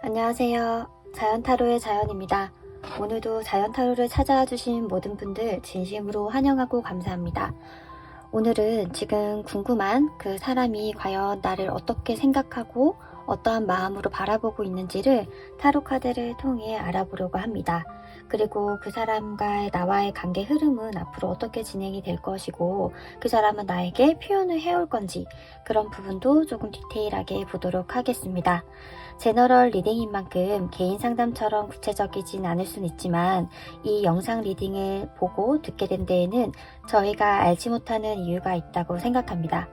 안녕하세요. 자연타로의 자연입니다. 오늘도 자연타로를 찾아와 주신 모든 분들 진심으로 환영하고 감사합니다. 오늘은 지금 궁금한 그 사람이 과연 나를 어떻게 생각하고 어떠한 마음으로 바라보고 있는지를 타로 카드를 통해 알아보려고 합니다. 그리고 그 사람과의 나와의 관계 흐름은 앞으로 어떻게 진행이 될 것이고 그 사람은 나에게 표현을 해올 건지 그런 부분도 조금 디테일하게 보도록 하겠습니다. 제너럴 리딩인 만큼 개인 상담처럼 구체적이진 않을 수는 있지만 이 영상 리딩을 보고 듣게 된 데에는 저희가 알지 못하는 이유가 있다고 생각합니다.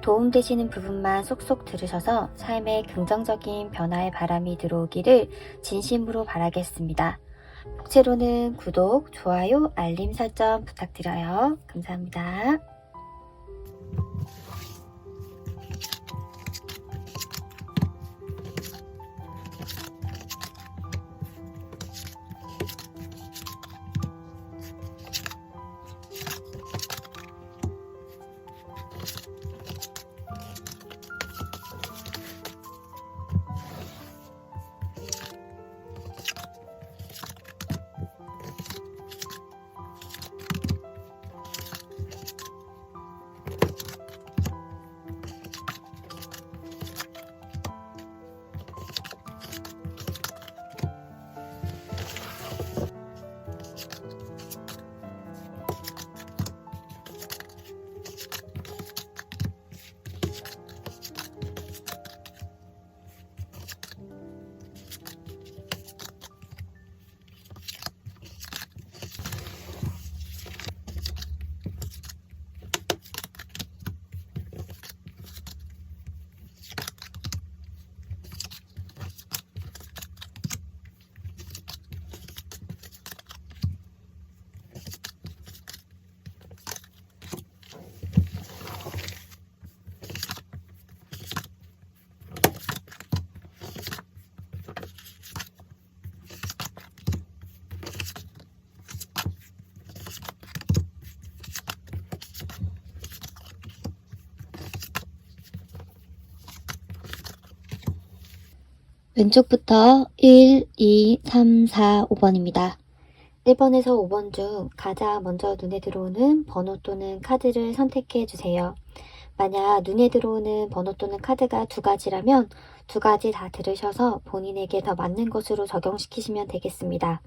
도움되시는 부분만 쏙쏙 들으셔서 삶에 긍정적인 변화의 바람이 들어오기를 진심으로 바라겠습니다. 복채로는 구독, 좋아요, 알림 설정 부탁드려요. 감사합니다. 왼쪽부터 1, 2, 3, 4, 5번입니다. 1번에서 5번 중 가장 먼저 눈에 들어오는 번호 또는 카드를 선택해 주세요. 만약 눈에 들어오는 번호 또는 카드가 두 가지라면 두 가지 다 들으셔서 본인에게 더 맞는 것으로 적용시키시면 되겠습니다.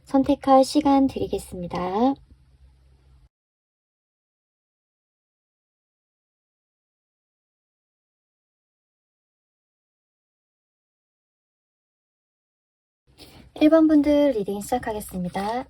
선택할 시간 드리겠습니다. 일 번 분들 리딩 시작하겠습니다.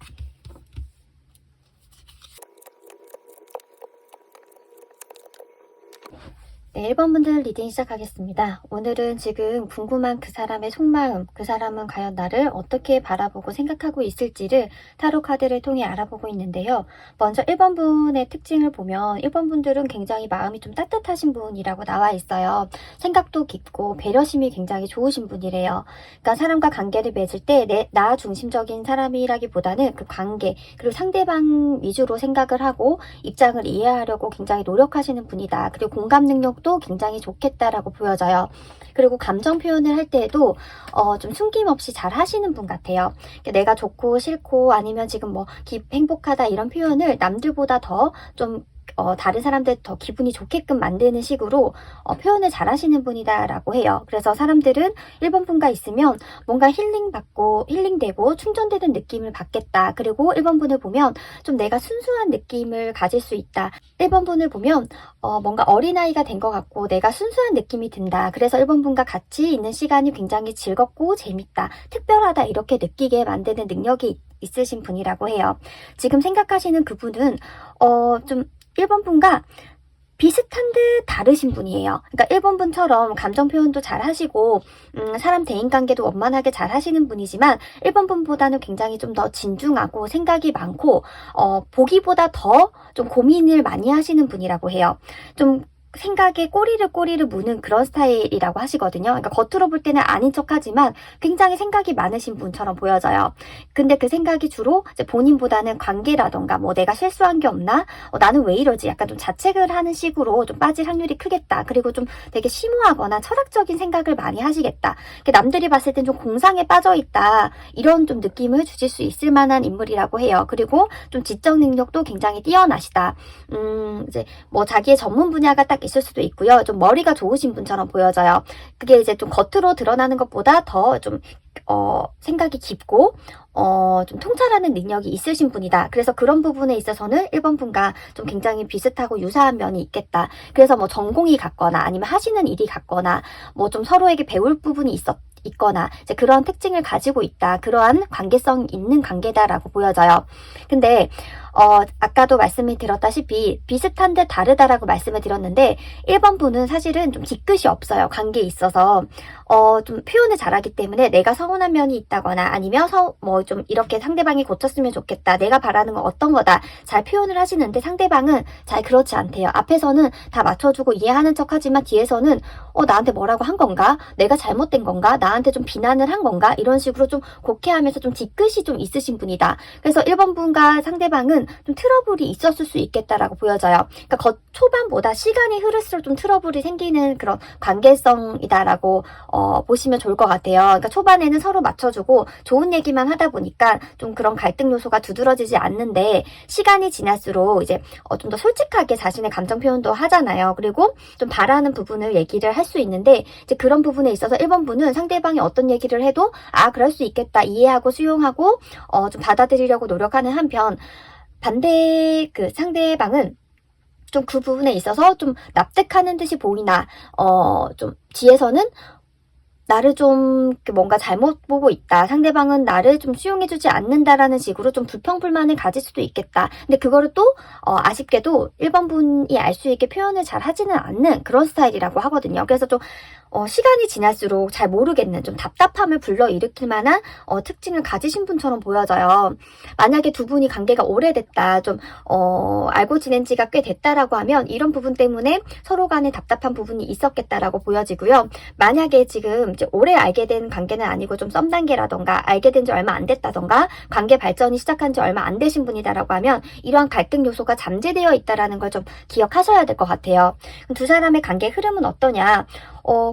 네, 1번 분들 리딩 시작하겠습니다. 오늘은 지금 궁금한 그 사람의 속마음, 그 사람은 과연 나를 어떻게 바라보고 생각하고 있을지를 타로 카드를 통해 알아보고 있는데요. 먼저 1번 분의 특징을 보면 1번 분들은 굉장히 마음이 좀 따뜻하신 분이라고 나와 있어요. 생각도 깊고 배려심이 굉장히 좋으신 분이래요. 그러니까 사람과 관계를 맺을 때 나 중심적인 사람이라기보다는 그 관계, 그리고 상대방 위주로 생각을 하고 입장을 이해하려고 굉장히 노력하시는 분이다. 그리고 공감 능력도 굉장히 좋겠다라고 보여져요. 그리고 감정 표현을 할 때에도 좀 숨김없이 잘 하시는 분 같아요. 내가 좋고 싫고 아니면 지금 뭐 행복하다 이런 표현을 남들보다 더 좀 다른 사람들 더 기분이 좋게끔 만드는 식으로 표현을 잘 하시는 분이다라고 해요. 그래서 사람들은 1번 분과 있으면 뭔가 힐링되고 충전되는 느낌을 받겠다. 그리고 1번 분을 보면 좀 내가 순수한 느낌을 가질 수 있다. 1번 분을 보면 뭔가 어린아이가 된 것 같고 내가 순수한 느낌이 든다. 그래서 1번 분과 같이 있는 시간이 굉장히 즐겁고 재밌다. 특별하다 이렇게 느끼게 만드는 능력이 있으신 분이라고 해요. 지금 생각하시는 그분은 좀 1번 분과 비슷한 듯 다르신 분이에요. 그러니까 1번 분처럼 감정 표현도 잘 하시고 사람 대인관계도 원만하게 잘 하시는 분이지만 1번 분보다는 굉장히 좀 더 진중하고 생각이 많고 보기보다 더 좀 고민을 많이 하시는 분이라고 해요. 좀 생각에 꼬리를 무는 그런 스타일이라고 하시거든요. 그러니까 겉으로 볼 때는 아닌 척하지만 굉장히 생각이 많으신 분처럼 보여져요. 근데 그 생각이 주로 이제 본인보다는 관계라던가 뭐 내가 실수한 게 없나? 나는 왜 이러지? 약간 좀 자책을 하는 식으로 좀 빠질 확률이 크겠다. 그리고 좀 되게 심오하거나 철학적인 생각을 많이 하시겠다. 남들이 봤을 땐 좀 공상에 빠져 있다. 이런 좀 느낌을 주실 수 있을 만한 인물이라고 해요. 그리고 좀 지적 능력도 굉장히 뛰어나시다. 이제 뭐 자기의 전문 분야가 딱 있을 수도 있고요. 좀 머리가 좋으신 분처럼 보여져요. 그게 이제 좀 겉으로 드러나는 것보다 더 좀 생각이 깊고 좀 통찰하는 능력이 있으신 분이다. 그래서 그런 부분에 있어서는 1번 분과 좀 굉장히 비슷하고 유사한 면이 있겠다. 그래서 뭐 전공이 같거나 아니면 하시는 일이 같거나 뭐 좀 서로에게 배울 부분이 있거나 이제 그런 특징을 가지고 있다. 그러한 관계성 있는 관계다라고 보여져요. 근데 아까도 말씀을 드렸다시피 비슷한 듯 다르다라고 말씀을 드렸는데 1번 분은 사실은 좀 뒤끝이 없어요. 관계에 있어서 좀 표현을 잘하기 때문에 내가 서운한 면이 있다거나 아니면 뭐 좀 이렇게 상대방이 고쳤으면 좋겠다. 내가 바라는 건 어떤 거다. 잘 표현을 하시는데 상대방은 잘 그렇지 않대요. 앞에서는 다 맞춰주고 이해하는 척하지만 뒤에서는 나한테 뭐라고 한 건가? 내가 잘못된 건가? 나한테 좀 비난을 한 건가? 이런 식으로 좀 곡해하면서 좀 뒤끝이 좀 있으신 분이다. 그래서 1번 분과 상대방은 좀 트러블이 있었을 수 있겠다라고 보여져요. 그러니까 초반보다 시간이 흐를수록 좀 트러블이 생기는 그런 관계성이다라고 보시면 좋을 것 같아요. 그러니까 초반에는 서로 맞춰주고 좋은 얘기만 하다 보니까 좀 그런 갈등 요소가 두드러지지 않는데 시간이 지날수록 이제 좀 더 솔직하게 자신의 감정 표현도 하잖아요. 그리고 좀 바라는 부분을 얘기를 할 수 있는데 이제 그런 부분에 있어서 1번 분은 상대방이 어떤 얘기를 해도 그럴 수 있겠다 이해하고 수용하고 좀 받아들이려고 노력하는 한편 반대 그 상대방은 좀 그 부분에 있어서 좀 납득하는 듯이 보이나 좀 뒤에서는 나를 좀 뭔가 잘못 보고 있다. 상대방은 나를 좀 수용해주지 않는다라는 식으로 좀 불평불만을 가질 수도 있겠다. 근데 그거를 또 아쉽게도 1번 분이 알 수 있게 표현을 잘 하지는 않는 그런 스타일이라고 하거든요. 그래서 좀 시간이 지날수록 잘 모르겠는 좀 답답함을 불러일으킬 만한 특징을 가지신 분처럼 보여져요. 만약에 두 분이 관계가 오래됐다, 좀 알고 지낸 지가 꽤 됐다라고 하면 이런 부분 때문에 서로 간에 답답한 부분이 있었겠다라고 보여지고요. 만약에 지금 이제 오래 알게 된 관계는 아니고 좀 썸 단계라던가 알게 된 지 얼마 안 됐다던가 관계 발전이 시작한 지 얼마 안 되신 분이다라고 하면 이러한 갈등 요소가 잠재되어 있다라는 걸 좀 기억하셔야 될 것 같아요. 두 사람의 관계 흐름은 어떠냐?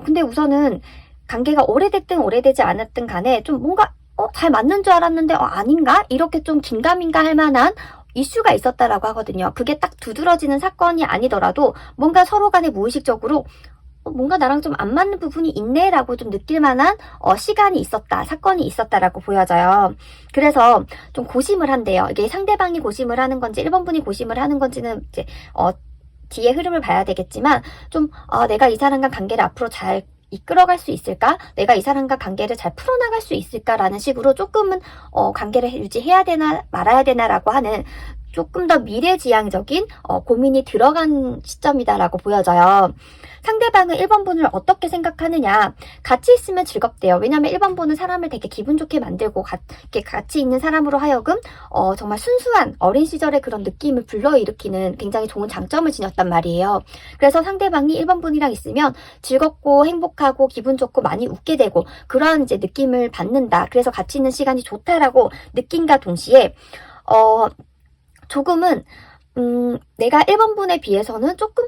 근데 우선은 관계가 오래됐든 오래되지 않았든 간에 좀 뭔가 잘 맞는 줄 알았는데 아닌가? 이렇게 좀 긴가민가 할 만한 이슈가 있었다라고 하거든요. 그게 딱 두드러지는 사건이 아니더라도 뭔가 서로 간에 무의식적으로 뭔가 나랑 좀 안 맞는 부분이 있네라고 좀 느낄 만한 시간이 있었다, 사건이 있었다라고 보여져요. 그래서 좀 고심을 한대요. 이게 상대방이 고심을 하는 건지 1번 분이 고심을 하는 건지는 이제 뒤에 흐름을 봐야 되겠지만 좀 내가 이 사람과 관계를 앞으로 잘 이끌어갈 수 있을까? 내가 이 사람과 관계를 잘 풀어나갈 수 있을까라는 식으로 조금은 관계를 유지해야 되나 말아야 되나라고 하는 조금 더 미래지향적인 고민이 들어간 시점이다라고 보여져요. 상대방은 1번 분을 어떻게 생각하느냐. 같이 있으면 즐겁대요. 왜냐하면 1번 분은 사람을 되게 기분 좋게 만들고 같이 있는 사람으로 하여금 정말 순수한 어린 시절의 그런 느낌을 불러일으키는 굉장히 좋은 장점을 지녔단 말이에요. 그래서 상대방이 1번 분이랑 있으면 즐겁고 행복하고 기분 좋고 많이 웃게 되고 그러한 이제 느낌을 받는다. 그래서 같이 있는 시간이 좋다라고 느낀과 동시에 조금은 내가 1번 분에 비해서는 조금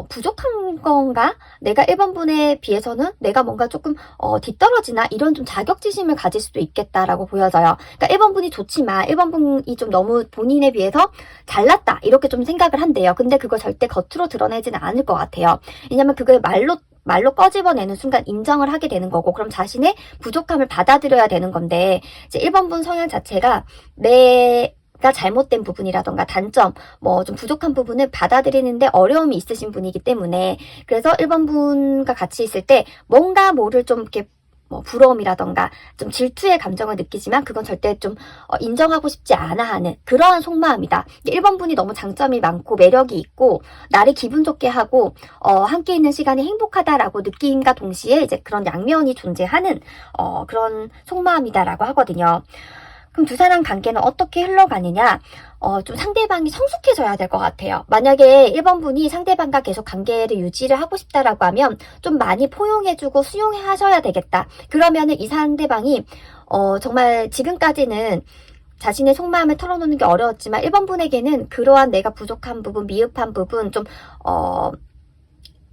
부족한 건가? 내가 1번 분에 비해서는 내가 뭔가 조금 뒤떨어지나? 이런 좀 자격지심을 가질 수도 있겠다라고 보여져요. 그러니까 1번 분이 좋지만 1번 분이 좀 너무 본인에 비해서 잘났다 이렇게 좀 생각을 한대요. 근데 그걸 절대 겉으로 드러내지는 않을 것 같아요. 왜냐면 그걸 말로 꺼집어내는 순간 인정을 하게 되는 거고 그럼 자신의 부족함을 받아들여야 되는 건데 이제 1번 분 성향 자체가 내가 잘못된 부분이라던가 단점, 뭐 좀 부족한 부분을 받아들이는데 어려움이 있으신 분이기 때문에 그래서 1번 분과 같이 있을 때 뭔가 뭐를 좀 이렇게 뭐 부러움이라던가 좀 질투의 감정을 느끼지만 그건 절대 좀 인정하고 싶지 않아 하는 그러한 속마음이다. 1번 분이 너무 장점이 많고 매력이 있고 나를 기분 좋게 하고 함께 있는 시간이 행복하다라고 느낌과 동시에 이제 그런 양면이 존재하는 그런 속마음이다라고 하거든요. 그럼 두 사람 관계는 어떻게 흘러가느냐? 좀 상대방이 성숙해져야 될 것 같아요. 만약에 1번 분이 상대방과 계속 관계를 유지를 하고 싶다라고 하면 좀 많이 포용해주고 수용하셔야 되겠다. 그러면은 이 상대방이 정말 지금까지는 자신의 속마음을 털어놓는 게 어려웠지만 1번 분에게는 그러한 내가 부족한 부분, 미흡한 부분, 좀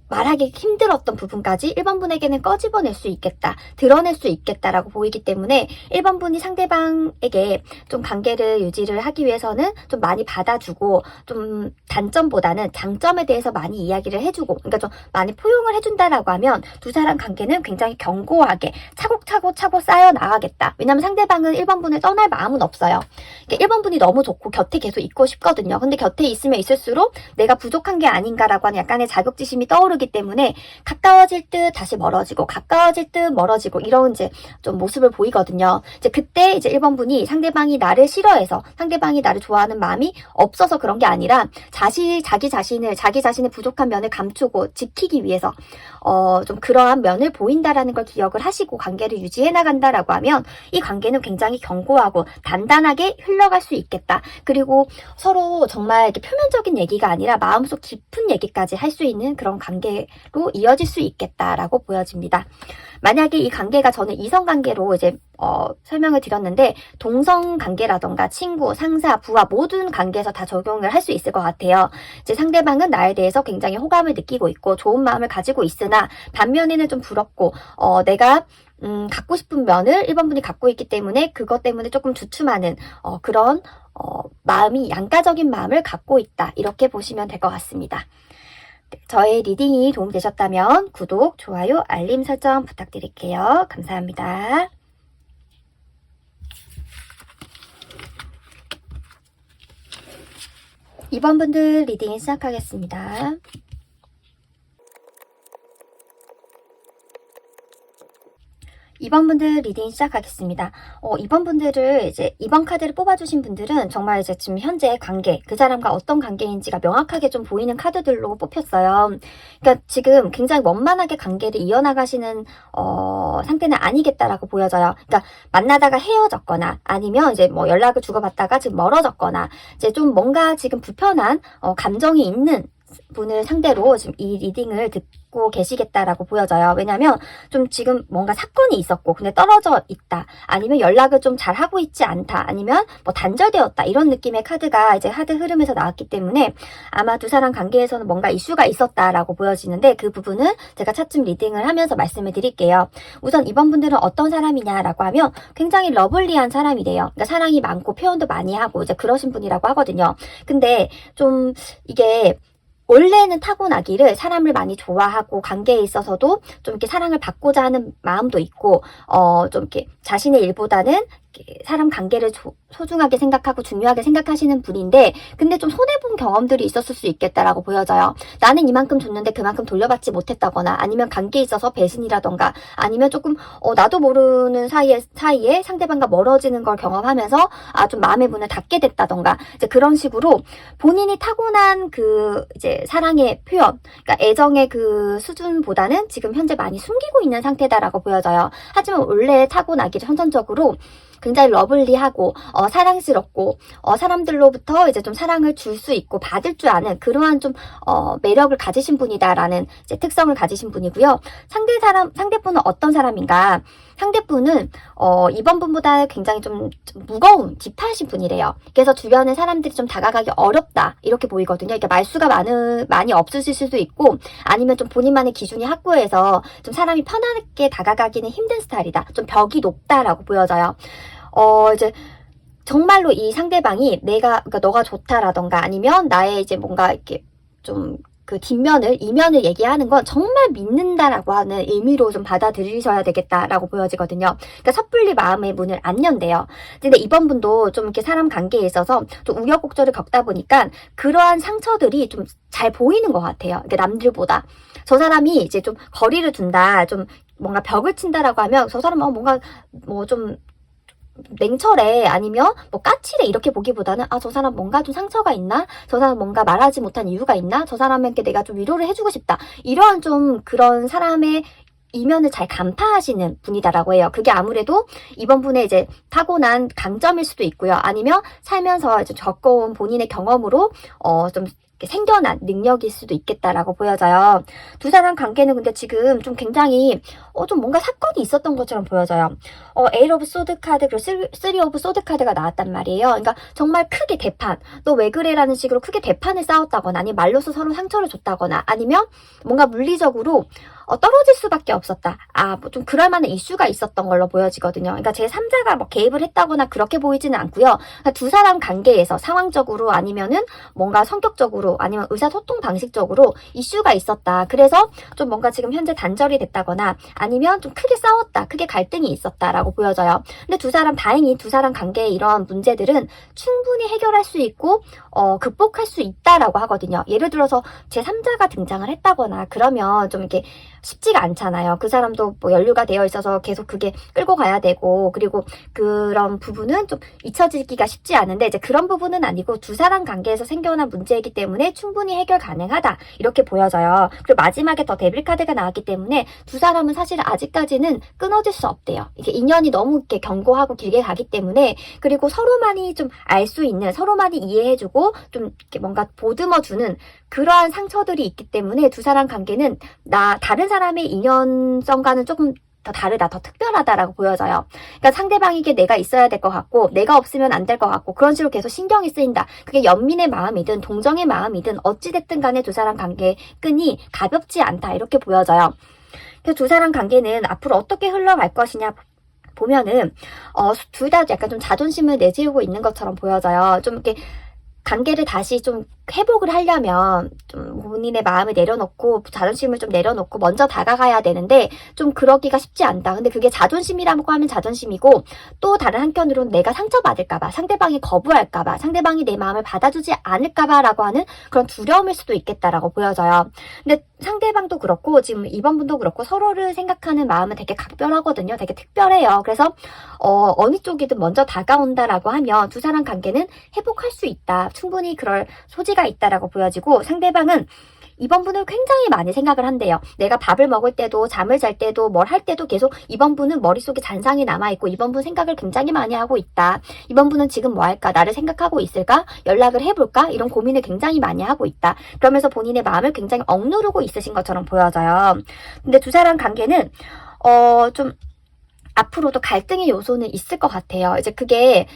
말하기 힘들었던 부분까지 1번 분에게는 꺼집어낼 수 있겠다, 드러낼 수 있겠다라고 보이기 때문에 1번 분이 상대방에게 좀 관계를 유지를 하기 위해서는 좀 많이 받아주고 좀 단점보다는 장점에 대해서 많이 이야기를 해주고, 그러니까 좀 많이 포용을 해준다라고 하면 두 사람 관계는 굉장히 견고하게 차곡차곡 쌓여 나가겠다. 왜냐면 상대방은 1번 분을 떠날 마음은 없어요. 그러니까 1번 분이 너무 좋고 곁에 계속 있고 싶거든요. 근데 곁에 있으면 있을수록 내가 부족한 게 아닌가라고 하는 약간의 자격지심이 떠오르기 때문에 가까워질 듯 다시 멀어지고 가까워질 듯 멀어지고 이런 이제 좀 모습을 보이거든요. 이제 그때 이제 1번 분이 상대방이 나를 싫어해서, 상대방이 나를 좋아하는 마음이 없어서 그런 게 아니라 자기 자신의 부족한 면을 감추고 지키기 위해서 좀 그러한 면을 보인다라는 걸 기억을 하시고 관계를 유지해 나간다라고 하면 이 관계는 굉장히 견고하고 단단하게 흘러갈 수 있겠다. 그리고 서로 정말 이렇게 표면적인 얘기가 아니라 마음속 깊은 얘기까지 할 수 있는 그런 관계로 이어질 수 있겠다라고 보여집니다. 만약에 이 관계가 저는 이성관계로 이제 설명을 드렸는데 동성관계라던가 친구, 상사, 부하 모든 관계에서 다 적용을 할 수 있을 것 같아요. 이제 상대방은 나에 대해서 굉장히 호감을 느끼고 있고 좋은 마음을 가지고 있으나 반면에는 좀 부럽고 내가 갖고 싶은 면을 1번 분이 갖고 있기 때문에 그것 때문에 조금 주춤하는 그런 마음이 양가적인 마음을 갖고 있다. 이렇게 보시면 될 것 같습니다. 저의 리딩이 도움되셨다면 구독, 좋아요, 알림 설정 부탁드릴게요. 감사합니다. 2번 분들 리딩 시작하겠습니다. 2번 분들 리딩 시작하겠습니다. 2번 분들을 이제 2번 카드를 뽑아주신 분들은 정말 이제 지금 현재 관계, 그 사람과 어떤 관계인지가 명확하게 좀 보이는 카드들로 뽑혔어요. 그러니까 지금 굉장히 원만하게 관계를 이어나가시는 상태는 아니겠다라고 보여져요. 그러니까 만나다가 헤어졌거나 아니면 이제 뭐 연락을 주고받다가 지금 멀어졌거나 이제 좀 뭔가 지금 불편한 감정이 있는 분을 상대로 지금 이 리딩을 듣고 계시겠다라고 보여져요. 왜냐면 좀 지금 뭔가 사건이 있었고 근데 떨어져 있다, 아니면 연락을 좀 잘하고 있지 않다, 아니면 뭐 단절되었다, 이런 느낌의 카드가 이제 카드 흐름에서 나왔기 때문에 아마 두 사람 관계에서는 뭔가 이슈가 있었다라고 보여지는데 그 부분은 제가 차츰 리딩을 하면서 말씀을 드릴게요. 우선 이번 분들은 어떤 사람이냐라고 하면 굉장히 러블리한 사람이래요. 그러니까 사랑이 많고 표현도 많이 하고 이제 그러신 분이라고 하거든요. 근데 좀 이게 원래는 타고나기를 사람을 많이 좋아하고 관계에 있어서도 좀 이렇게 사랑을 받고자 하는 마음도 있고 좀 이렇게 자신의 일보다는 사람 관계를 소중하게 생각하고 중요하게 생각하시는 분인데 근데 좀 손해본 경험들이 있었을 수 있겠다라고 보여져요. 나는 이만큼 줬는데 그만큼 돌려받지 못했다거나 아니면 관계에 있어서 배신이라던가 아니면 조금 나도 모르는 사이에 상대방과 멀어지는 걸 경험하면서 좀 마음의 문을 닫게 됐다던가 이제 그런 식으로 본인이 타고난 그 이제 사랑의 표현, 그러니까 애정의 그 수준보다는 지금 현재 많이 숨기고 있는 상태다라고 보여져요. 하지만 원래 타고나기를 선천적으로 굉장히 러블리하고 사랑스럽고 사람들로부터 이제 좀 사랑을 줄 수 있고 받을 줄 아는 그러한 좀 매력을 가지신 분이다라는 이제 특성을 가지신 분이고요. 상대분은 어떤 사람인가? 상대분은 이번 분보다 굉장히 좀 무거운 딥하신 분이래요. 그래서 주변에 사람들이 좀 다가가기 어렵다 이렇게 보이거든요. 그러니까 말수가 많이 없으실 수도 있고 아니면 좀 본인만의 기준이 확고해서 좀 사람이 편하게 다가가기는 힘든 스타일이다. 좀 벽이 높다라고 보여져요. 이제 정말로 이 상대방이 그러니까 너가 좋다라던가 아니면 나의 이제 뭔가 이렇게 좀 그 이면을 얘기하는 건 정말 믿는다라고 하는 의미로 좀 받아들이셔야 되겠다라고 보여지거든요. 그러니까 섣불리 마음의 문을 안 연대요. 근데 이번 분도 좀 이렇게 사람 관계에 있어서 좀 우여곡절을 겪다 보니까 그러한 상처들이 좀 잘 보이는 것 같아요. 그러니까 남들보다. 저 사람이 이제 좀 거리를 둔다, 좀 뭔가 벽을 친다라고 하면 저 사람은 뭔가 뭐 좀 냉철해 아니면 뭐 까칠해 이렇게 보기보다는 저 사람 뭔가 좀 상처가 있나? 저 사람 뭔가 말하지 못한 이유가 있나? 저 사람에게 내가 좀 위로를 해주고 싶다. 이러한 좀 그런 사람의 이면을 잘 간파하시는 분이다라고 해요. 그게 아무래도 이번 분의 이제 타고난 강점일 수도 있고요. 아니면 살면서 이제 겪어온 본인의 경험으로 좀 생겨난 능력일 수도 있겠다라고 보여져요. 두 사람 관계는 근데 지금 좀 굉장히 좀 뭔가 사건이 있었던 것처럼 보여져요. 에이 오브 소드 카드 그리고 쓰리 오브 소드 카드가 나왔단 말이에요. 그러니까 정말 크게 대판, 너 왜 그래라는 식으로 크게 대판을 싸웠다거나 아니면 말로서 서로 상처를 줬다거나 아니면 뭔가 물리적으로 떨어질 수밖에 없었다. 뭐 좀 그럴 만한 이슈가 있었던 걸로 보여지거든요. 그러니까 제3자가 뭐 개입을 했다거나 그렇게 보이지는 않고요. 그러니까 두 사람 관계에서 상황적으로 아니면은 뭔가 성격적으로 아니면 의사소통 방식적으로 이슈가 있었다. 그래서 좀 뭔가 지금 현재 단절이 됐다거나 아니면 좀 크게 싸웠다. 크게 갈등이 있었다라고 보여져요. 근데 다행히 두 사람 관계의 이런 문제들은 충분히 해결할 수 있고 극복할 수 있다라고 하거든요. 예를 들어서 제3자가 등장을 했다거나 그러면 좀 이렇게 쉽지가 않잖아요. 그 사람도 뭐 연루가 되어 있어서 계속 그게 끌고 가야 되고 그리고 그런 부분은 좀 잊혀지기가 쉽지 않은데 이제 그런 부분은 아니고 두 사람 관계에서 생겨난 문제이기 때문에 충분히 해결 가능하다 이렇게 보여져요. 그리고 마지막에 더 데빌 카드가 나왔기 때문에 두 사람은 사실 아직까지는 끊어질 수 없대요. 이게 인연이 너무 이렇게 견고하고 길게 가기 때문에 그리고 서로만이 좀 알 수 있는 서로만이 이해해주고 좀 이렇게 뭔가 보듬어주는 그러한 상처들이 있기 때문에 두 사람 관계는 다른 사람의 인연성과는 조금 더 다르다, 더 특별하다라고 보여져요. 그러니까 상대방에게 내가 있어야 될 것 같고 내가 없으면 안 될 것 같고 그런 식으로 계속 신경이 쓰인다. 그게 연민의 마음이든 동정의 마음이든 어찌됐든 간에 두 사람 관계의 끈이 가볍지 않다 이렇게 보여져요. 그래서 두 사람 관계는 앞으로 어떻게 흘러갈 것이냐 보면은 둘 다 약간 좀 자존심을 내세우고 있는 것처럼 보여져요. 좀 이렇게 관계를 다시 좀 회복을 하려면 좀 본인의 마음을 내려놓고 자존심을 좀 내려놓고 먼저 다가가야 되는데 좀 그러기가 쉽지 않다. 근데 그게 자존심이라고 하면 자존심이고 또 다른 한편으로는 내가 상처받을까봐 상대방이 거부할까봐 상대방이 내 마음을 받아주지 않을까봐 라고 하는 그런 두려움일 수도 있겠다라고 보여져요. 근데 상대방도 그렇고 지금 이번 분도 그렇고 서로를 생각하는 마음은 되게 각별하거든요. 되게 특별해요. 그래서 어느 쪽이든 먼저 다가온다라고 하면 두 사람 관계는 회복할 수 있다. 충분히 그럴 소지가 있다라고 보여지고 상대방은 이번 분을 굉장히 많이 생각을 한대요. 내가 밥을 먹을 때도 잠을 잘 때도 뭘 할 때도 계속 이번 분은 머릿속에 잔상이 남아있고 이번 분 생각을 굉장히 많이 하고 있다. 이번 분은 지금 뭐 할까? 나를 생각하고 있을까? 연락을 해볼까? 이런 고민을 굉장히 많이 하고 있다. 그러면서 본인의 마음을 굉장히 억누르고 있으신 것처럼 보여져요. 근데 두 사람 관계는 좀 앞으로도 갈등의 요소는 있을 것 같아요. 이제 그게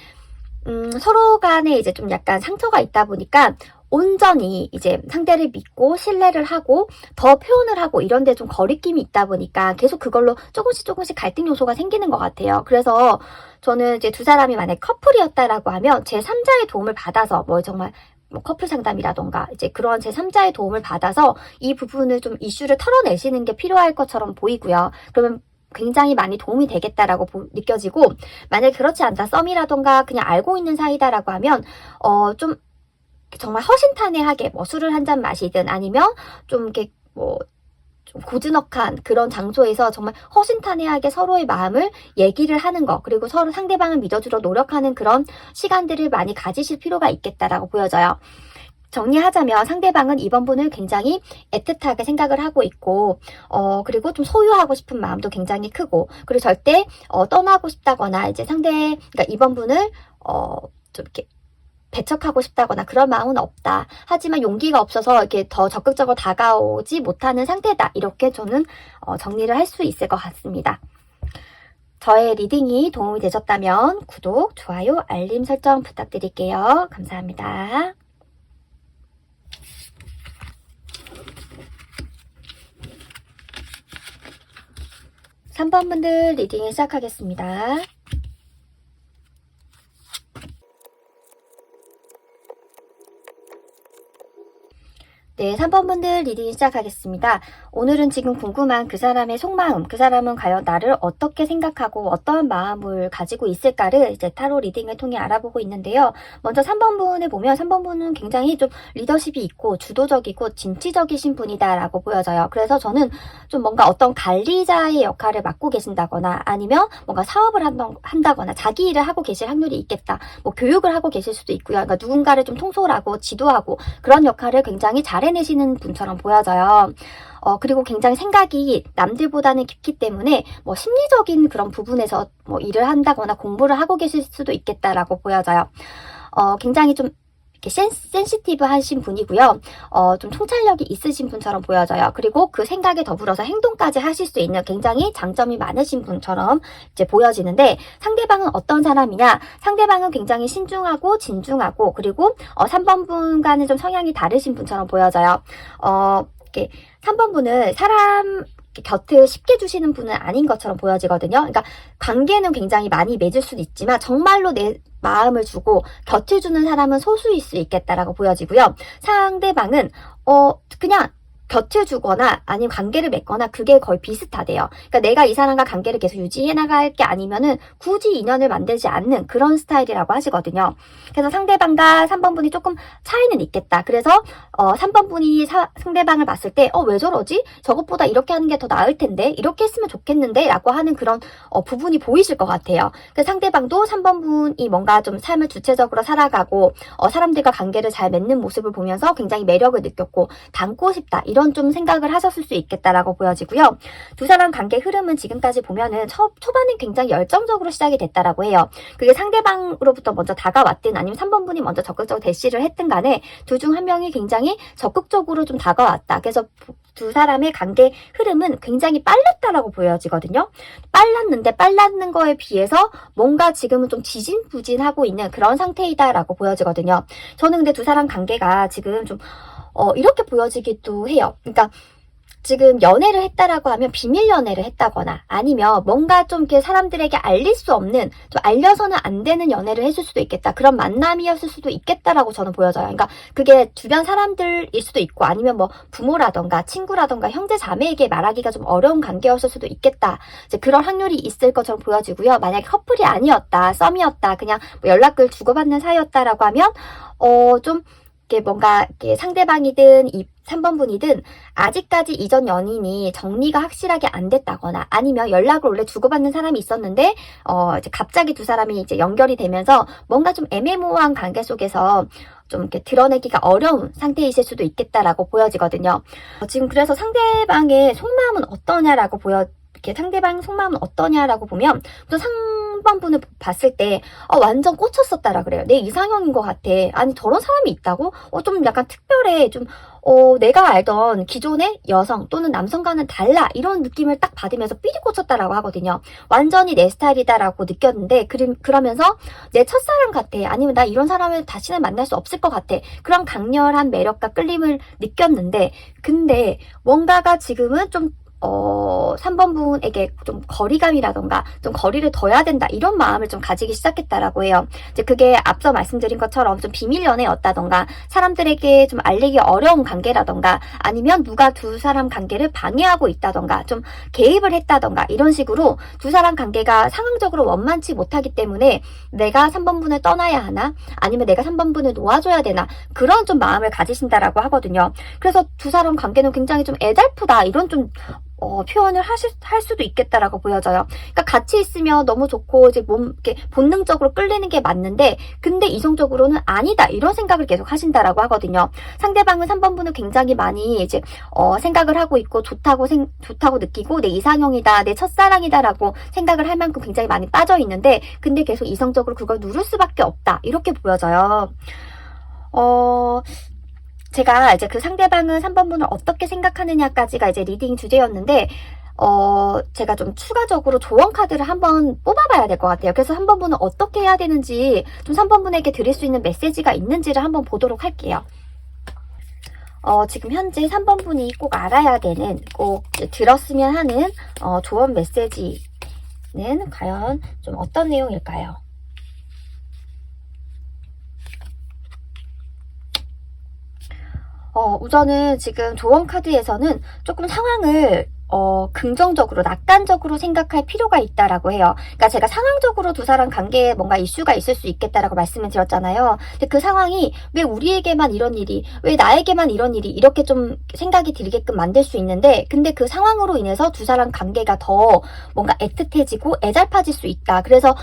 서로 간에 이제 좀 약간 상처가 있다 보니까 온전히 이제 상대를 믿고 신뢰를 하고 더 표현을 하고 이런 데 좀 거리낌이 있다 보니까 계속 그걸로 조금씩 갈등 요소가 생기는 것 같아요. 그래서 저는 이제 두 사람이 만약 커플이었다라고 하면 제3자의 도움을 받아서 정말 커플 상담이라던가 이제 그런 제3자의 도움을 받아서 이 부분을 좀 이슈를 털어내시는 게 필요할 것처럼 보이고요. 그러면 굉장히 많이 도움이 되겠다라고 느껴지고 만약에 그렇지 않다 썸이라던가 그냥 알고 있는 사이다라고 하면 좀 정말 허심탄회하게 술을 한 잔 마시든 아니면 좀 이렇게 좀 고즈넉한 그런 장소에서 정말 허심탄회하게 서로의 마음을 얘기를 하는 거 그리고 서로 상대방을 믿어주려 노력하는 그런 시간들을 많이 가지실 필요가 있겠다라고 보여져요. 정리하자면 상대방은 이번 분을 굉장히 애틋하게 생각을 하고 있고 그리고 좀 소유하고 싶은 마음도 굉장히 크고 그리고 절대 떠나고 싶다거나 이제 그러니까 이번 분을 좀 이렇게 배척하고 싶다거나 그런 마음은 없다. 하지만 용기가 없어서 이렇게 더 적극적으로 다가오지 못하는 상태다. 이렇게 저는 정리를 할 수 있을 것 같습니다. 저의 리딩이 도움이 되셨다면 구독, 좋아요, 알림 설정 부탁드릴게요. 감사합니다. 3번 분들 리딩을 시작하겠습니다. 네, 3번 분들 리딩 시작하겠습니다. 오늘은 지금 궁금한 그 사람의 속마음, 그 사람은 과연 나를 어떻게 생각하고 어떠한 마음을 가지고 있을까를 이제 타로 리딩을 통해 알아보고 있는데요. 먼저 3번 분을 보면 3번 분은 굉장히 좀 리더십이 있고 주도적이고 진취적이신 분이다라고 보여져요. 그래서 저는 좀 뭔가 어떤 관리자의 역할을 맡고 계신다거나 아니면 뭔가 사업을 한다거나 자기 일을 하고 계실 확률이 있겠다. 교육을 하고 계실 수도 있고요. 그러니까 누군가를 좀 통솔하고 지도하고 그런 역할을 굉장히 잘해 해내시는 분처럼 보여져요. 그리고 굉장히 생각이 남들보다는 깊기 때문에 뭐 심리적인 그런 부분에서 뭐 일을 한다거나 공부를 하고 계실 수도 있겠다라고 보여져요. 굉장히 좀 이렇게 센시티브 하신 분이고요. 좀 통찰력이 있으신 분처럼 보여져요. 그리고 그 생각에 더불어서 행동까지 하실 수 있는 굉장히 장점이 많으신 분처럼 이제 보여지는데, 상대방은 어떤 사람이냐? 상대방은 굉장히 신중하고 진중하고, 그리고 3번 분과는 좀 성향이 다르신 분처럼 보여져요. 이렇게 3번 분은 사람 곁을 쉽게 두시는 분은 아닌 것처럼 보여지거든요. 그러니까 관계는 굉장히 많이 맺을 수도 있지만 정말로 내 마음을 주고 곁을 주는 사람은 소수일 수 있겠다라고 보여지고요. 상대방은 그냥 곁을 주거나 아니면 관계를 맺거나 그게 거의 비슷하대요. 그러니까 내가 이 사람과 관계를 계속 유지해 나갈 게 아니면은 굳이 인연을 만들지 않는 그런 스타일이라고 하시거든요. 그래서 상대방과 3번 분이 조금 차이는 있겠다. 그래서 3번 분이 상대방을 봤을 때 왜 저러지? 저것보다 이렇게 하는 게 더 나을 텐데, 이렇게 했으면 좋겠는데 라고 하는 그런 부분이 보이실 것 같아요. 그래서 상대방도 3번 분이 뭔가 좀 삶을 주체적으로 살아가고 사람들과 관계를 잘 맺는 모습을 보면서 굉장히 매력을 느꼈고 닮고 싶다, 이런 좀 생각을 하셨을 수 있겠다라고 보여지고요. 두 사람 관계 흐름은 지금까지 보면은 초반에 굉장히 열정적으로 시작이 됐다라고 해요. 그게 상대방으로부터 먼저 다가왔든 아니면 3번 분이 먼저 적극적으로 대시를 했든 간에 둘 중 한 명이 굉장히 적극적으로 좀 다가왔다. 그래서 두 사람의 관계 흐름은 굉장히 빨랐다라고 보여지거든요. 빨랐는데 빨랐는 거에 비해서 뭔가 지금은 좀 지진부진하고 있는 그런 상태이다라고 보여지거든요. 저는 근데 두 사람 관계가 지금 좀 이렇게 보여지기도 해요. 그러니까 지금 연애를 했다라고 하면 비밀 연애를 했다거나 아니면 뭔가 좀 이렇게 사람들에게 알릴 수 없는, 좀 알려서는 안 되는 연애를 했을 수도 있겠다. 그런 만남이었을 수도 있겠다라고 저는 보여져요. 그러니까 그게 주변 사람들일 수도 있고 아니면 뭐 부모라던가 친구라던가 형제 자매에게 말하기가 좀 어려운 관계였을 수도 있겠다. 이제 그런 확률이 있을 것처럼 보여지고요. 만약에 커플이 아니었다, 썸이었다, 그냥 뭐 연락을 주고받는 사이였다라고 하면 좀 뭔가 상대방이든 이 3번 분이든 아직까지 이전 연인이 정리가 확실하게 안 됐다거나 아니면 연락을 원래 주고받는 사람이 있었는데 이제 갑자기 두 사람이 이제 연결이 되면서 뭔가 좀 애매모호한 관계 속에서 좀 이렇게 드러내기가 어려운 상태이실 수도 있겠다라고 보여지거든요. 지금 그래서 상대방의 속마음은 어떠냐라고 이렇게 상대방 속마음은 어떠냐라고 보면 또 3번 분을 봤을 때 완전 꽂혔었다라 그래요. 내 이상형인 것 같아. 아니 저런 사람이 있다고? 좀 약간 특별해. 좀 내가 알던 기존의 여성 또는 남성과는 달라, 이런 느낌을 딱 받으면서 삐리 꽂혔다라고 하거든요. 완전히 내 스타일이다라고 느꼈는데 그러면서 내 첫사랑 같아, 아니면 나 이런 사람을 다시는 만날 수 없을 것 같아, 그런 강렬한 매력과 끌림을 느꼈는데, 근데 뭔가가 지금은 좀 3번 분에게 좀 거리감이라던가 좀 거리를 둬야 된다, 이런 마음을 좀 가지기 시작했다라고 해요. 이제 그게 앞서 말씀드린 것처럼 좀 비밀 연애였다던가 사람들에게 좀 알리기 어려운 관계라던가 아니면 누가 두 사람 관계를 방해하고 있다던가 좀 개입을 했다던가 이런 식으로 두 사람 관계가 상황적으로 원만치 못하기 때문에 내가 3번 분을 떠나야 하나 아니면 내가 3번 분을 놓아줘야 되나, 그런 좀 마음을 가지신다라고 하거든요. 그래서 두 사람 관계는 굉장히 좀 애달프다, 이런 좀 표현을 할 수도 있겠다라고 보여져요. 그러니까 같이 있으면 너무 좋고 이제 이렇게 본능적으로 끌리는 게 맞는데, 근데 이성적으로는 아니다, 이런 생각을 계속 하신다라고 하거든요. 상대방은 3번 분을 굉장히 많이 이제 생각을 하고 있고 좋다고 느끼고 내 이상형이다, 내 첫사랑이다라고 생각을 할 만큼 굉장히 많이 빠져 있는데, 근데 계속 이성적으로 그걸 누를 수밖에 없다, 이렇게 보여져요. 제가 이제 그 상대방은 3번 분을 어떻게 생각하느냐까지가 이제 리딩 주제였는데, 제가 좀 추가적으로 조언 카드를 한번 뽑아봐야 될 것 같아요. 그래서 3번 분은 어떻게 해야 되는지, 좀 3번 분에게 드릴 수 있는 메시지가 있는지를 한번 보도록 할게요. 지금 현재 3번 분이 꼭 알아야 되는, 꼭 들었으면 하는 조언 메시지는 과연 좀 어떤 내용일까요? 우선은 지금 조언 카드에서는 조금 상황을 긍정적으로, 낙관적으로 생각할 필요가 있다라고 해요. 그러니까 제가 상황적으로 두 사람 관계에 뭔가 이슈가 있을 수 있겠다라고 말씀을 드렸잖아요. 근데 그 상황이 왜 우리에게만 이런 일이, 왜 나에게만 이런 일이 이렇게 좀 생각이 들게끔 만들 수 있는데, 근데 그 상황으로 인해서 두 사람 관계가 더 뭔가 애틋해지고 애잘파질 수 있다. 그래서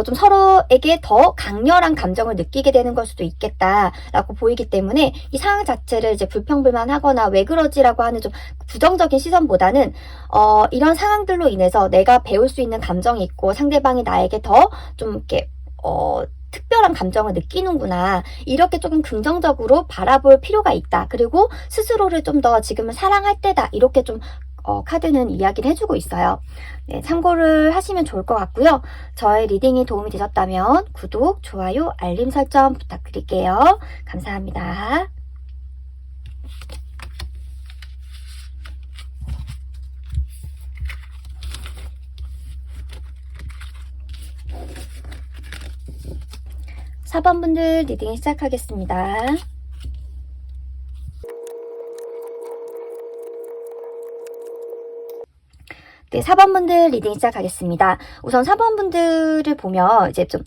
좀 서로에게 더 강렬한 감정을 느끼게 되는 걸 수도 있겠다라고 보이기 때문에 이 상황 자체를 이제 불평불만하거나 왜 그러지라고 하는 좀 부정적인 시선보다는 이런 상황들로 인해서 내가 배울 수 있는 감정이 있고 상대방이 나에게 더 좀 이렇게 특별한 감정을 느끼는구나. 이렇게 조금 긍정적으로 바라볼 필요가 있다. 그리고 스스로를 좀 더 지금은 사랑할 때다. 이렇게 좀 카드는 이야기를 해주고 있어요. 네, 참고를 하시면 좋을 것 같고요. 저의 리딩이 도움이 되셨다면 구독, 좋아요, 알림 설정 부탁드릴게요. 감사합니다. (4번분들) 리딩 시작하겠습니다. 네, 4번분들 리딩 시작하겠습니다. 우선 4번분들을 보면 이제 좀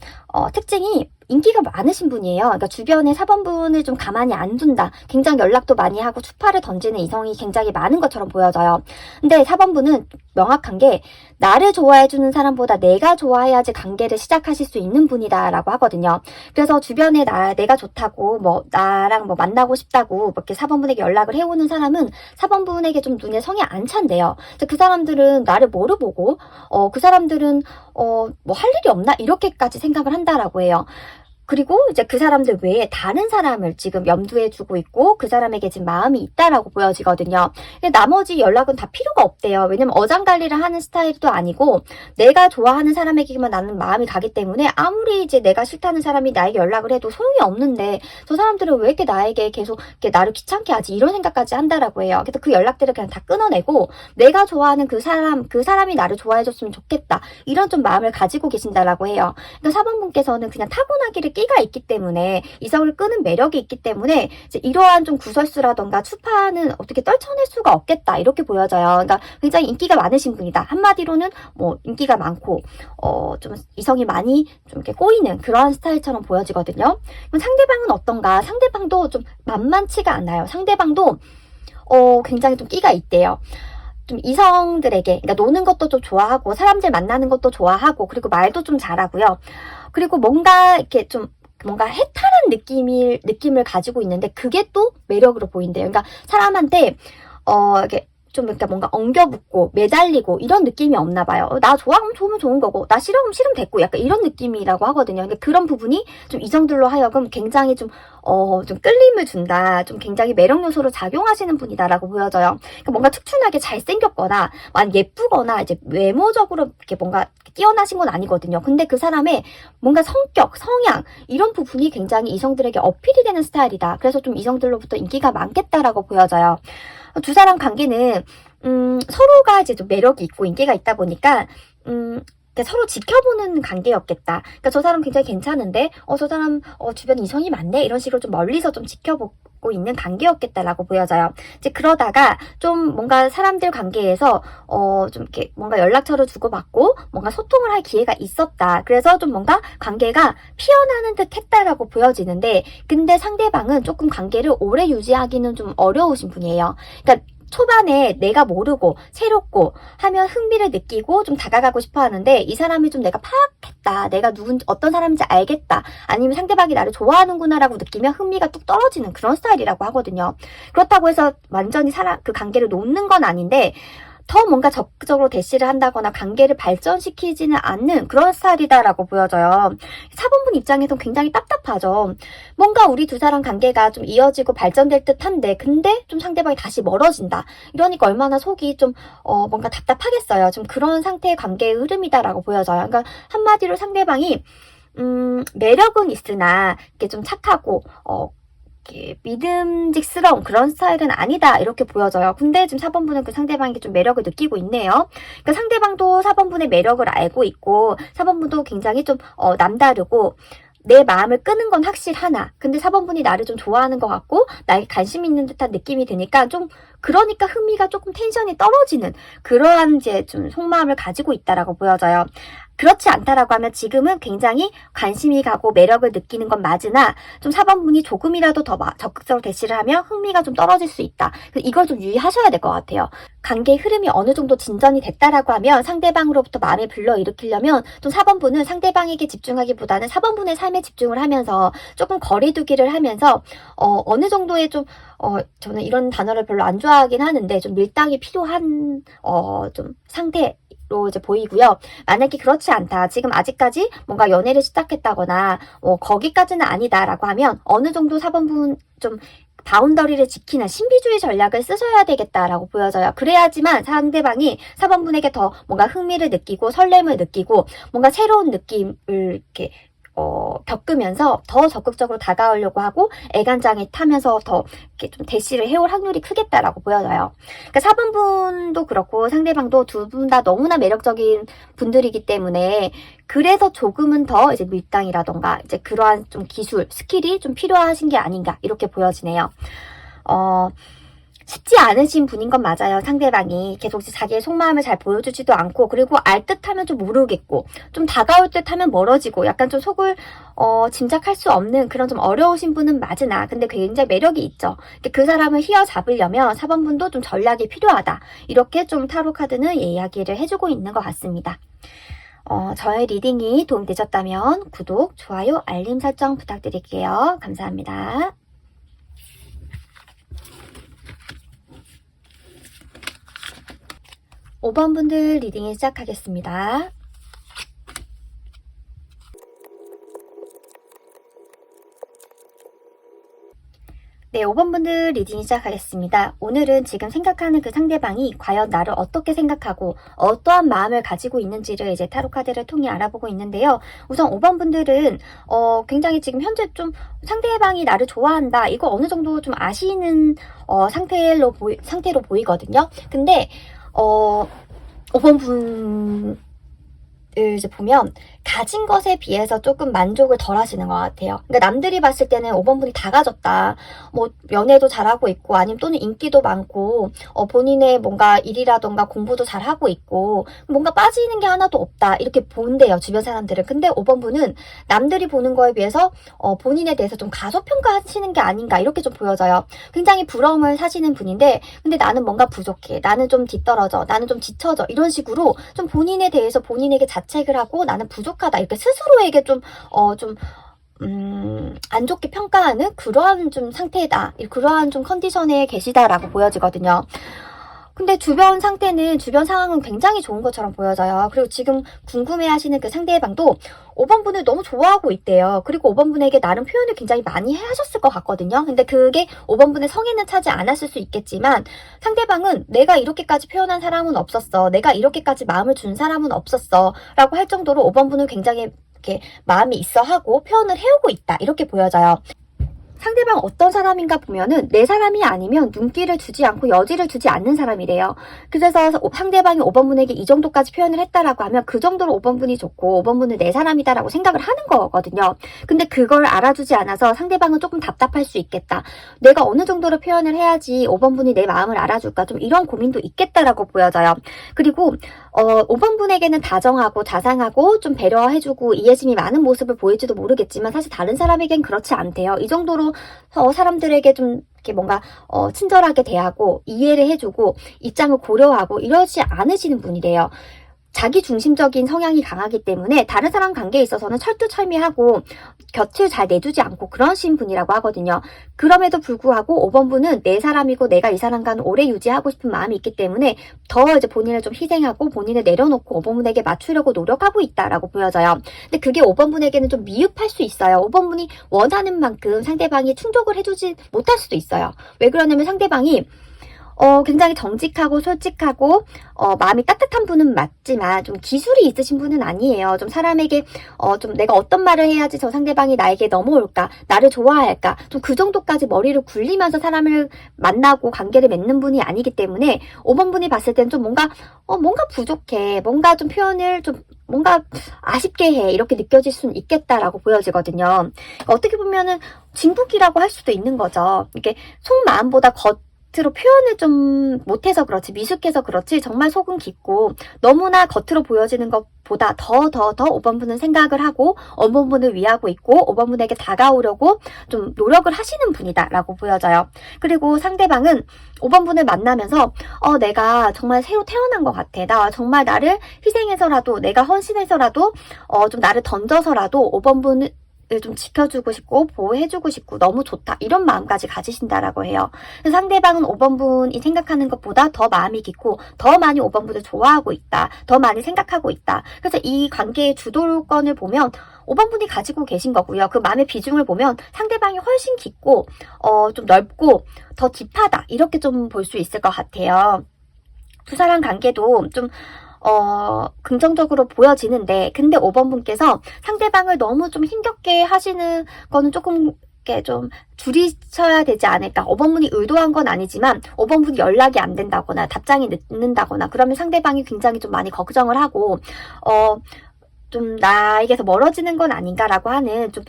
특징이 인기가 많으신 분이에요. 그러니까 주변에 4번분을 좀 가만히 안 둔다. 굉장히 연락도 많이 하고 추파를 던지는 이성이 굉장히 많은 것처럼 보여져요. 근데 4번분은 명확한 게 나를 좋아해주는 사람보다 내가 좋아해야지 관계를 시작하실 수 있는 분이다 라고 하거든요. 그래서 주변에 내가 좋다고 뭐 나랑 뭐 만나고 싶다고 이렇게 4번분에게 연락을 해오는 사람은 4번분에게 좀 눈에 성이 안 찬대요. 그 사람들은 나를 뭐로 보고 그 사람들은 뭐 할 일이 없나 이렇게까지 생각을 한다라고 해요. 그리고 이제 그 사람들 외에 다른 사람을 지금 염두에 두고 있고 그 사람에게 지금 마음이 있다라고 보여지거든요. 근데 나머지 연락은 다 필요가 없대요. 왜냐면 어장관리를 하는 스타일도 아니고 내가 좋아하는 사람에게만 나는 마음이 가기 때문에 아무리 이제 내가 싫다는 사람이 나에게 연락을 해도 소용이 없는데 저 사람들은 왜 이렇게 나에게 계속 이렇게 나를 귀찮게 하지 이런 생각까지 한다라고 해요. 그래서 그 연락들을 그냥 다 끊어내고 내가 좋아하는 그 사람이 나를 좋아해줬으면 좋겠다. 이런 좀 마음을 가지고 계신다라고 해요. 그러니까 4번분께서는 그냥 타고나기를 끼가 있기 때문에 이성을 끄는 매력이 있기 때문에 이제 이러한 좀 구설수라던가 추파는 어떻게 떨쳐낼 수가 없겠다 이렇게 보여져요. 그러니까 굉장히 인기가 많으신 분이다. 한마디로는 뭐 인기가 많고 좀 이성이 많이 좀 이렇게 꼬이는 그러한 스타일처럼 보여지거든요. 그럼 상대방은 어떤가? 상대방도 좀 만만치가 않아요. 상대방도 굉장히 좀 끼가 있대요. 좀 이성들에게, 그러니까 노는 것도 좀 좋아하고, 사람들 만나는 것도 좋아하고, 그리고 말도 좀 잘하고요. 그리고 뭔가 이렇게 좀 뭔가 해탈한 느낌을 가지고 있는데, 그게 또 매력으로 보인대요. 그러니까 사람한테, 이렇게 좀 그러니까 뭔가 엉겨붙고 매달리고 이런 느낌이 없나 봐요. 나 좋아? 그럼 좋으면 좋은 거고 나 싫어? 그럼 싫으면 됐고 약간 이런 느낌이라고 하거든요. 근데 그런 부분이 좀 이성들로 하여금 굉장히 좀 끌림을 준다. 좀 굉장히 매력 요소로 작용하시는 분이다라고 보여져요. 그러니까 뭔가 특출나게 잘생겼거나 예쁘거나 이제 외모적으로 이렇게 뭔가 뛰어나신 건 아니거든요. 근데 그 사람의 뭔가 성격, 성향 이런 부분이 굉장히 이성들에게 어필이 되는 스타일이다. 그래서 좀 이성들로부터 인기가 많겠다라고 보여져요. 두 사람 관계는 서로가 이제 좀 매력이 있고 인기가 있다 보니까 서로 지켜보는 관계였겠다. 그러니까 저 사람 굉장히 괜찮은데 저 사람 주변에 이성이 많네 이런 식으로 좀 멀리서 좀 지켜보고 있는 관계였겠다라고 보여져요. 이제 그러다가 좀 뭔가 사람들 관계에서 좀 이렇게 뭔가 연락처를 주고받고 뭔가 소통을 할 기회가 있었다. 그래서 좀 뭔가 관계가 피어나는 듯 했다라고 보여지는데 근데 상대방은 조금 관계를 오래 유지하기는 좀 어려우신 분이에요. 그러니까 초반에 내가 모르고 새롭고 하면 흥미를 느끼고 좀 다가가고 싶어 하는데 이 사람이 좀 내가 파악했다. 내가 어떤 사람인지 알겠다. 아니면 상대방이 나를 좋아하는구나 라고 느끼면 흥미가 뚝 떨어지는 그런 스타일이라고 하거든요. 그렇다고 해서 완전히 그 관계를 놓는 건 아닌데 더 뭔가 적극적으로 대시를 한다거나 관계를 발전시키지는 않는 그런 스타일이다라고 보여져요. 4번분 입장에선 굉장히 답답하죠. 뭔가 우리 두 사람 관계가 좀 이어지고 발전될 듯한데 근데 좀 상대방이 다시 멀어진다. 이러니까 얼마나 속이 좀 뭔가 답답하겠어요. 좀 그런 상태의 관계의 흐름이다라고 보여져요. 그러니까 한마디로 상대방이 매력은 있으나 이렇게 좀 착하고 믿음직스러운 그런 스타일은 아니다 이렇게 보여져요. 근데 지금 4번분은 그 상대방에게 좀 매력을 느끼고 있네요. 그러니까 상대방도 4번분의 매력을 알고 있고 4번분도 굉장히 좀 남다르고 내 마음을 끄는 건 확실하나 근데 4번분이 나를 좀 좋아하는 것 같고 나에게 관심 있는 듯한 느낌이 드니까 좀 그러니까 흥미가 조금 텐션이 떨어지는 그러한 이제 좀 속마음을 가지고 있다라고 보여져요. 그렇지 않다라고 하면 지금은 굉장히 관심이 가고 매력을 느끼는 건 맞으나 좀 4번분이 조금이라도 더 적극적으로 대시를 하면 흥미가 좀 떨어질 수 있다. 이걸 좀 유의하셔야 될 것 같아요. 관계의 흐름이 어느 정도 진전이 됐다라고 하면 상대방으로부터 마음을 불러일으키려면 좀 4번분은 상대방에게 집중하기보다는 4번분의 삶에 집중을 하면서 조금 거리두기를 하면서 어느 정도의 좀 저는 이런 단어를 별로 안 좋아하긴 하는데 좀 밀당이 필요한 좀 상태로 이제 보이고요. 만약에 그렇지 않다. 지금 아직까지 뭔가 연애를 시작했다거나 거기까지는 아니다라고 하면 어느 정도 4번분 좀 바운더리를 지키는 신비주의 전략을 쓰셔야 되겠다라고 보여져요. 그래야지만 상대방이 4번분에게 더 뭔가 흥미를 느끼고 설렘을 느끼고 뭔가 새로운 느낌을 이렇게 겪으면서 더 적극적으로 다가오려고 하고 애간장에 타면서 더 이렇게 좀 대시를 해올 확률이 크겠다라고 보여져요. 그러니까 4번분도 그렇고 상대방도 두 분 다 너무나 매력적인 분들이기 때문에 그래서 조금은 더 이제 밀당이라던가 이제 그러한 좀 기술, 스킬이 좀 필요하신 게 아닌가 이렇게 보여지네요. 쉽지 않으신 분인 건 맞아요. 상대방이 계속 자기의 속마음을 잘 보여주지도 않고 그리고 알 듯하면 좀 모르겠고 좀 다가올 듯하면 멀어지고 약간 좀 속을 짐작할 수 없는 그런 좀 어려우신 분은 맞으나 근데 굉장히 매력이 있죠. 그 사람을 휘어잡으려면 4번분도 좀 전략이 필요하다. 이렇게 좀 타로 카드는 이야기를 해주고 있는 것 같습니다. 저의 리딩이 도움되셨다면 구독, 좋아요, 알림 설정 부탁드릴게요. 감사합니다. 5번 분들 리딩을 시작하겠습니다. 네, 5번 분들 리딩 시작하겠습니다. 오늘은 지금 생각하는 그 상대방이 과연 나를 어떻게 생각하고 어떠한 마음을 가지고 있는지를 이제 타로 카드를 통해 알아보고 있는데요. 우선 5번 분들은 굉장히 지금 현재 좀 상대방이 나를 좋아한다. 이거 어느 정도 좀 아시는 상태로 보이거든요. 근데 5번 분을 이제 보면 가진 것에 비해서 조금 만족을 덜 하시는 것 같아요. 그러니까 남들이 봤을 때는 5번 분이 다 가졌다. 뭐 연애도 잘하고 있고 아니면 또는 인기도 많고 본인의 뭔가 일이라던가 공부도 잘하고 있고 뭔가 빠지는 게 하나도 없다. 이렇게 본대요. 주변 사람들은. 근데 5번 분은 남들이 보는 거에 비해서 본인에 대해서 좀 가소평가하시는 게 아닌가 이렇게 좀 보여져요. 굉장히 부러움을 사시는 분인데 근데 나는 뭔가 부족해. 나는 좀 뒤떨어져. 나는 좀 지쳐져. 이런 식으로 좀 본인에 대해서 본인에게 자책을 하고 나는 부족하다. 이렇게 스스로에게 안 좋게 평가하는 그러한 좀 상태다. 그러한 좀 컨디션에 계시다라고 보여지거든요. 근데 주변 상황은 굉장히 좋은 것처럼 보여져요. 그리고 지금 궁금해하시는 그 상대방도 5번 분을 너무 좋아하고 있대요. 그리고 5번 분에게 나름 표현을 굉장히 많이 하셨을 것 같거든요. 근데 그게 5번 분의 성에는 차지 않았을 수 있겠지만 상대방은 내가 이렇게까지 표현한 사람은 없었어. 내가 이렇게까지 마음을 준 사람은 없었어. 라고 할 정도로 5번 분은 굉장히 이렇게 마음이 있어 하고 표현을 해오고 있다. 이렇게 보여져요. 상대방 어떤 사람인가 보면은 내 사람이 아니면 눈길을 주지 않고 여지를 주지 않는 사람이래요. 그래서 상대방이 5번 분에게 이 정도까지 표현을 했다라고 하면 그 정도로 5번 분이 좋고 5번 분은 내 사람이다라고 생각을 하는 거거든요. 근데 그걸 알아주지 않아서 상대방은 조금 답답할 수 있겠다. 내가 어느 정도로 표현을 해야지 5번 분이 내 마음을 알아줄까? 좀 이런 고민도 있겠다라고 보여져요. 그리고 5번 분에게는 다정하고 자상하고 좀 배려해주고 이해심이 많은 모습을 보일지도 모르겠지만 사실 다른 사람에겐 그렇지 않대요. 이 정도로 사람들에게 좀 이렇게 뭔가 친절하게 대하고 이해를 해주고 입장을 고려하고 이러지 않으시는 분이래요. 자기 중심적인 성향이 강하기 때문에 다른 사람 관계에 있어서는 철두철미하고 곁을 잘 내주지 않고 그러신 분이라고 하거든요. 그럼에도 불구하고 5번 분은 내 사람이고 내가 이 사람과는 오래 유지하고 싶은 마음이 있기 때문에 더 이제 본인을 좀 희생하고 본인을 내려놓고 5번 분에게 맞추려고 노력하고 있다라고 보여져요. 근데 그게 5번 분에게는 좀 미흡할 수 있어요. 5번 분이 원하는 만큼 상대방이 충족을 해주지 못할 수도 있어요. 왜 그러냐면 상대방이 굉장히 정직하고 솔직하고 마음이 따뜻한 분은 맞지만 좀 기술이 있으신 분은 아니에요. 좀 사람에게 좀 내가 어떤 말을 해야지 저 상대방이 나에게 넘어올까, 나를 좋아할까, 좀 그 정도까지 머리를 굴리면서 사람을 만나고 관계를 맺는 분이 아니기 때문에 5번 분이 봤을 때는 좀 뭔가 부족해, 뭔가 좀 표현을 좀 뭔가 아쉽게 해 이렇게 느껴질 수는 있겠다라고 보여지거든요. 어떻게 보면은 진국이라고 할 수도 있는 거죠. 이게 속마음보다 겉으로 표현을 좀 못해서 그렇지, 미숙해서 그렇지 정말 속은 깊고 너무나 겉으로 보여지는 것보다 더 5번분은 생각을 하고 5번분을 위하고 있고 5번분에게 다가오려고 좀 노력을 하시는 분이다 라고 보여져요. 그리고 상대방은 5번분을 만나면서 내가 정말 새로 태어난 것 같아. 나 정말 나를 희생해서라도 내가 헌신해서라도 좀 나를 던져서라도 5번분을 좀 지켜주고 싶고 보호해주고 싶고 너무 좋다 이런 마음까지 가지신다라고 해요. 그래서 상대방은 5번분이 생각하는 것보다 더 마음이 깊고 더 많이 5번분을 좋아하고 있다. 더 많이 생각하고 있다. 그래서 이 관계의 주도권을 보면 5번분이 가지고 계신 거고요. 그 마음의 비중을 보면 상대방이 훨씬 깊고 좀 넓고 더 딥하다 이렇게 좀 볼 수 있을 것 같아요. 두 사람 관계도 좀 긍정적으로 보여지는데, 근데 5번분께서 상대방을 너무 좀 힘겹게 하시는 거는 조금 이렇게 좀 줄이셔야 되지 않을까. 5번분이 의도한 건 아니지만 5번분이 연락이 안 된다거나 답장이 늦는다거나 그러면 상대방이 굉장히 좀 많이 걱정을 하고 좀 나에게서 멀어지는 건 아닌가라고 하는 좀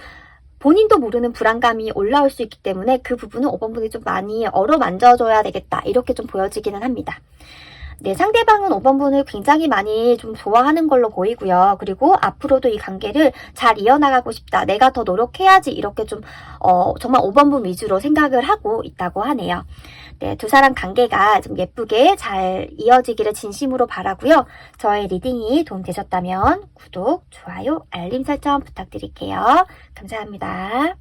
본인도 모르는 불안감이 올라올 수 있기 때문에 그 부분은 5번분이 좀 많이 어루만져줘야 되겠다 이렇게 좀 보여지기는 합니다. 네, 상대방은 5번분을 굉장히 많이 좀 좋아하는 걸로 보이고요. 그리고 앞으로도 이 관계를 잘 이어나가고 싶다. 내가 더 노력해야지. 이렇게 좀 정말 5번분 위주로 생각을 하고 있다고 하네요. 네, 두 사람 관계가 좀 예쁘게 잘 이어지기를 진심으로 바라고요. 저의 리딩이 도움되셨다면 구독, 좋아요, 알림 설정 부탁드릴게요. 감사합니다.